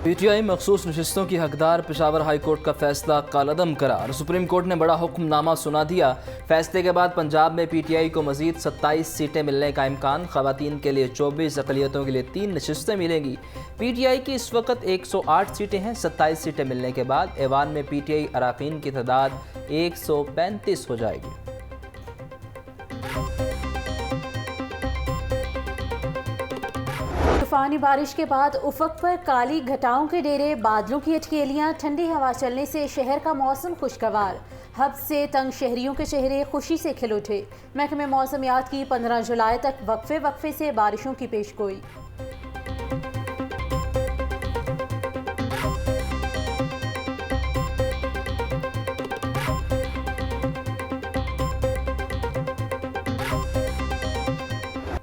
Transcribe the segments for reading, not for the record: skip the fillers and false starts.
PTI मखसूस नशिस्तों की हकदार पेशावर हाई कोर्ट का फैसला कालअदम करार। सुप्रीम कोर्ट ने बड़ा हुक्मनामा सुना दिया। फैसले के बाद पंजाब में PTI को मजीद 27 सीटें मिलने का इम्कान। खवातीन के लिए 24, अक़लियतों के लिए 3 नशिस्तें मिलेंगी। PTI की इस वक्त 108 सीटें हैं। 27 सीटें मिलने के बाद ऐवान में PTI अराकीन की तादाद 135 हो जाएगी। तूफानी बारिश के बाद उफक पर काली घटाओं के डेरे, बादलों की अटकेलियां, ठंडी हवा चलने से शहर का मौसम खुशगवार। हब्स से तंग शहरियों के चेहरे खुशी से खिल उठे। महकमे मौसमियात की 15 जुलाई तक वक्फे वक्फे से बारिशों की पेशगोई।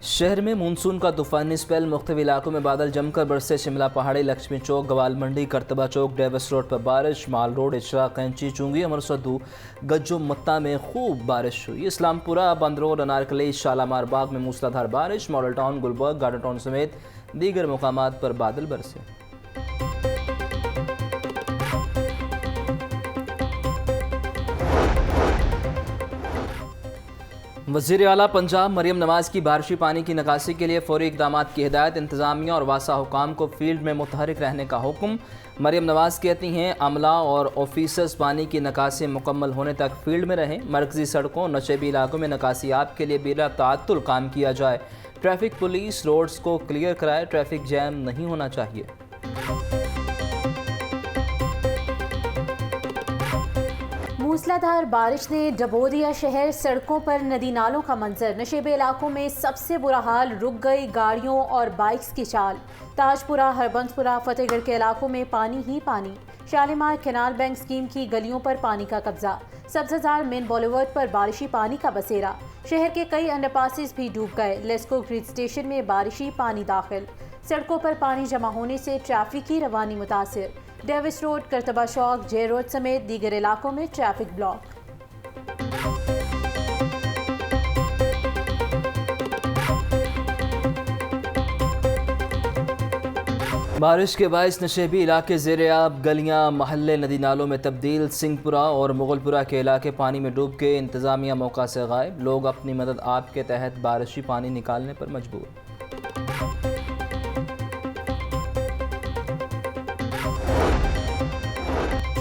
शहर में मानसून का तूफानी स्पेल। मुख्तलिफ इलाकों में बादल जमकर बरसे। शिमला पहाड़ी, लक्ष्मी चौक, गवाल मंडी, करतबा चौक, डेविस रोड पर बारिश। माल रोड, इशरा, कैंची, चुंगी, अमर सद्दू, गज्जो मत्ता में खूब बारिश हुई। इस्लामपुरा, बंद रोड, अनारकली, शालामार बाग में मूसलाधार बारिश। Model Town, Gulberg, Garden Town समेत दीगर मुकामात पर बादल बरसे। वज़ीर आला पंजाब मरियम नवाज़ की बारिशी पानी की निकासी के लिए फौरी इक़दाम की हिदायत। इंतज़ामिया और वासा हुकाम को फील्ड में मुतहरिक रहने का हुक्म। मरियम नवाज़ कहती हैं अमला और ऑफिसर्स पानी की निकासी मुकम्मल होने तक फील्ड में रहें। मरकज़ी सड़कों, नशेबी इलाकों में निकासियाब के लिए बिला ताअत्तुल काम किया जाए। ट्रैफिक पुलिस रोड्स को क्लियर कराए। ट्रैफिक जैम नहीं होना चाहिए। मूसलाधार बारिश ने डबो दिया शहर। सड़कों पर नदी नालों का मंजर। नशेबे इलाकों में सबसे बुरा हाल। रुक गई गाड़ियों और बाइक्स की चाल। ताजपुरा, हरबंसपुरा, फतेहगढ़ के इलाकों में पानी ही पानी। शालीमार कैनाल बैंक स्कीम की गलियों पर पानी का कब्जा। सब्ज़ाजार मेन बॉलीवुड पर बारिशी पानी का बसेरा। शहर के कई अंडरपासेस भी डूब गए। लेस्को ग्रिड स्टेशन में बारिशी पानी दाखिल। सड़कों पर पानी जमा होने से ट्रैफिक की रवानी मुतासिर। डेविस रोड, करतबा चौक, जे रोड समेत दीगर इलाकों में ट्रैफिक ब्लॉक। बारिश के बायस नशेबी इलाके ज़ेर-ए-आब। गलियाँ महल्ले नदी नालों में तब्दील। सिंहपुरा और मुगलपुरा के इलाके पानी में डूब गए। इंतज़ामिया मौका से गायब। लोग अपनी मदद आप के तहत बारिशी पानी निकालने पर मजबूर।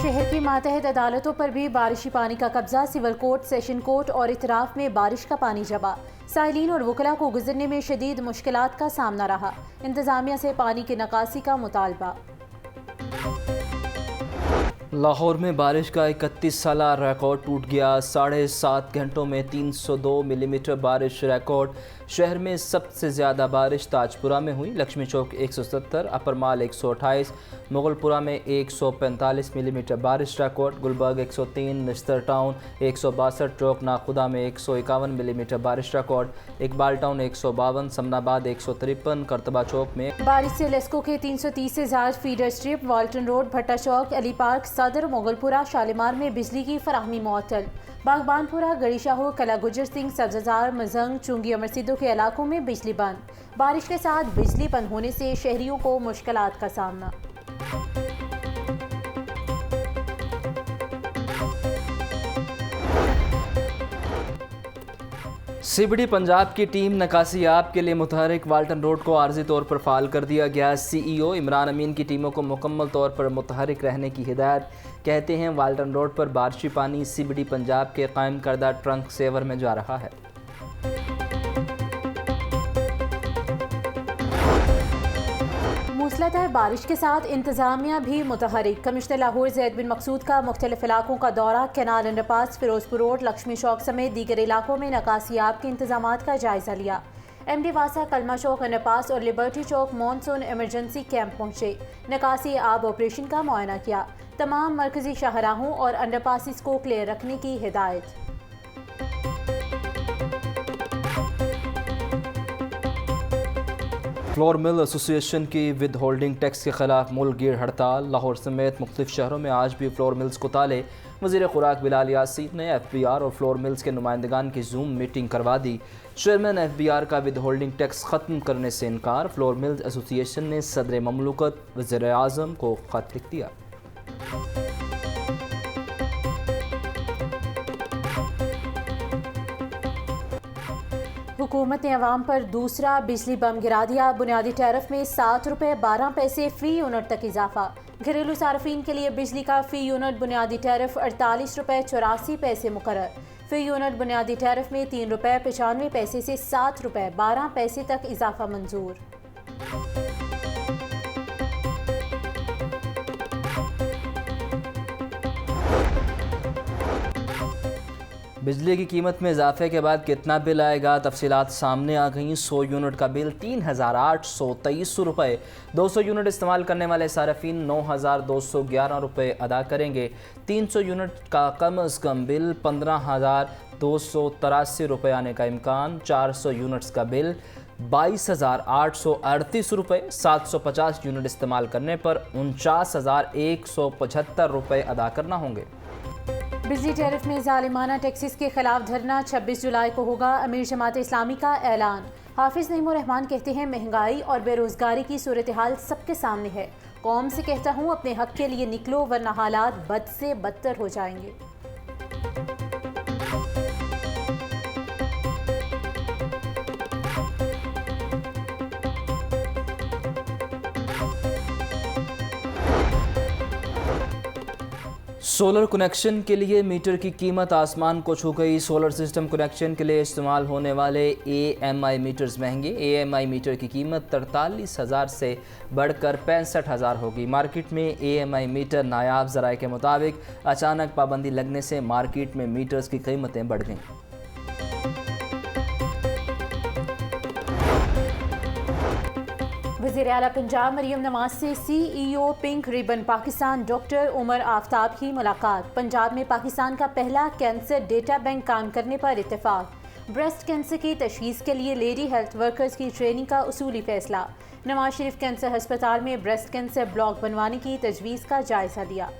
शहर की मातहत अदालतों पर भी बारिशी पानी का कब्जा। सिविल कोर्ट, सेशन कोर्ट और इतराफ में बारिश का पानी जमा। साइलिन और वकला को गुजरने में शदीद मुश्किलात का सामना रहा। इंतजामिया से पानी की निकासी का मुतालबा। लाहौर में बारिश का 31 साला रिकॉर्ड टूट गया। 7.5 घंटों में 302 मिलीमीटर बारिश रिकॉर्ड। शहर में सबसे ज़्यादा बारिश ताजपुरा में हुई। लक्ष्मी चौक 170, अपर माल 128, मुगलपुरा में 145 मिलीमीटर बारिश रिकॉर्ड। गुलबर्ग 103, निस्तर टाउन 162, चौक नाखुदा में 151 मिलीमीटर बारिश रिकॉर्ड। इकबाल टाउन 152, समनाबाद 153, करतबा चौक में बारिश से लेस्को के 330 से ज़्यादा फीडर स्ट्रिप, वाल्टन रोड, भट्टा चौक, अली पार्क, सदर, मुगलपुरा, शालीमार में बिजली की फराहमी मुअत्तल। बागबानपुरा, गड़ीशाहो, कला गुजर सिंह, सब्ज़ाजार, मजंग, चुंगी, अमरसिद्दो के इलाकों में बिजली बंद। बारिश के साथ बिजली बंद होने से शहरियों को मुश्किलात का सामना। CBD पंजाब की टीम निकासियाब के लिए मुतहरिक। वाल्टन रोड को आर्जी तौर पर फाल कर दिया गया। CEO इमरान अमीन की टीमों को मुकम्मल तौर पर मुतहरिक रहने की हिदायत। कहते हैं वाल्टन रोड पर बारिशी पानी CBD पंजाब के कायम करदा ट्रंक सेवर में जा रहा है। मूसलाधार बारिश के साथ इंतजामिया भी मुतहरिक। कमिश्नर लाहौर ज़ैद बिन मकसूद का मुख्तलिफ इलाकों का दौरा। Canal underpass, Ferozepur road, Laxmi Chowk समेत दीगर इलाकों में निकासियाब के इंतजामात का जायजा लिया। MD वासा, कलमा चौक अंडरपास और लिबर्टी चौक मॉनसून इमरजेंसी कैंप पहुंचे। निकासी आब ऑपरेशन का मुआयना किया। तमाम मरकजी शाहराहों और अंडरपासिस को क्लियर रखने की हिदायत। फ्लोर मिल एसोसिएशन की विद होल्डिंग टैक्स के खिलाफ मुल्क गिर हड़ताल। लाहौर समेत मुख्तलिफ शहरों में आज भी फ्लोर मिल्स को ताले। वज़ीर खुराक बिलाल यासीन ने FBR और फ्लोर मिल्स के नुमाइंदगान की जूम मीटिंग करवा दी। चेयरमैन FBR का विद होल्डिंग टैक्स ख़त्म करने से इनकार। फ्लोर मिल्स एसोसिएशन ने सदर ममलूकत वज़ीर आज़म को ख़त लिख दिया। हुकूमत ने अवाम पर दूसरा बिजली बम गिरा दिया। बुनियादी टैरिफ में 7 रुपये 12 पैसे फ़ी यूनिट तक इजाफा। घरेलू सार्फिन के लिए बिजली का फ़ी यूनिट बुनियादी टैरिफ 48 रुपये 84 पैसे मुकर्रर। फ़ी यूनिट बुनियादी टैरिफ में 3 रुपये 95 पैसे से 7 रुपये 12 पैसे तक इजाफा मंजूर। बिजली की कीमत में इजाफे के बाद कितना बिल आएगा, तफसीलात सामने आ गई। 100 यूनिट का बिल 3,823 रुपये। 200 यूनिट इस्तेमाल करने वाले सार्फिन 9,211 रुपये अदा करेंगे। 300 यूनिट का कम अज़ कम बिल 15,283 रुपये आने का इम्कान। 400 यूनिट्स का बिल 22,838 रुपये। 750 यूनिट इस्तेमाल करने पर 49,175 रुपये अदा करना होंगे। बिजली टैरिफ में जालिमाना टैक्सेस के खिलाफ धरना 26 जुलाई को होगा। अमीर जमात इस्लामी का ऐलान। हाफिज नईमुर रहमान कहते हैं महंगाई और बेरोजगारी की सूरत हाल सबके सामने है। कौम से कहता हूँ अपने हक के लिए निकलो वरना हालात बद से बदतर हो जाएंगे। सोलर कनेक्शन के लिए मीटर की कीमत आसमान को छू गई। सोलर सिस्टम कनेक्शन के लिए इस्तेमाल होने वाले AMI मीटर्स महंगे। AMI मीटर की कीमत 43,000 से बढ़कर 65,000 होगी। मार्केट में AMI मीटर नायाब ज़राए के मुताबिक अचानक पाबंदी लगने से मार्केट में मीटर्स की कीमतें बढ़ गईं। वज़ीर आला पंजाब मरियम नवाज से CEO Pink Ribbon Pakistan doctor Umar Aftab की मुलाकात। पंजाब में पाकिस्तान का पहला कैंसर डेटा बैंक काम करने पर इत्तेफाक। ब्रेस्ट कैंसर की तशखीस के लिए लेडी हेल्थ वर्कर्स की ट्रेनिंग का उसूली फैसला। नवाज शरीफ कैंसर अस्पताल में ब्रेस्ट कैंसर ब्लॉक बनवाने की तजवीज़ का जायजा लिया।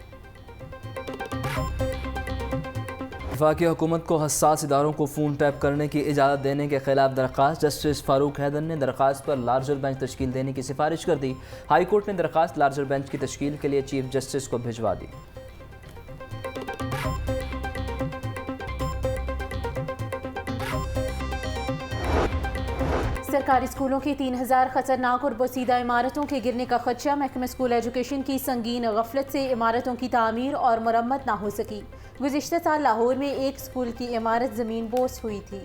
वफाकी हुकूमत को हसास इदारों को फ़ोन टैप करने की इजाज़त देने के खिलाफ दरख्वास्त। जस्टिस फ़ारूक हैदर ने दरख्वास्त पर लार्जर बेंच तश्कील देने की सिफारिश कर दी। हाई कोर्ट ने दरख्वास्त लार्जर बेंच की तश्कील के लिए चीफ जस्टिस को भिजवा दी। सरकारी स्कूलों की 3,000 खतरनाक और बोसीदा इमारतों के गिरने का खदशा। महकमा स्कूल एजुकेशन की संगीन गफलत से इमारतों की तामीर और मरम्मत ना हो सकी। गुज़िश्ता साल लाहौर में एक स्कूल की इमारत ज़मीन बोस हुई थी।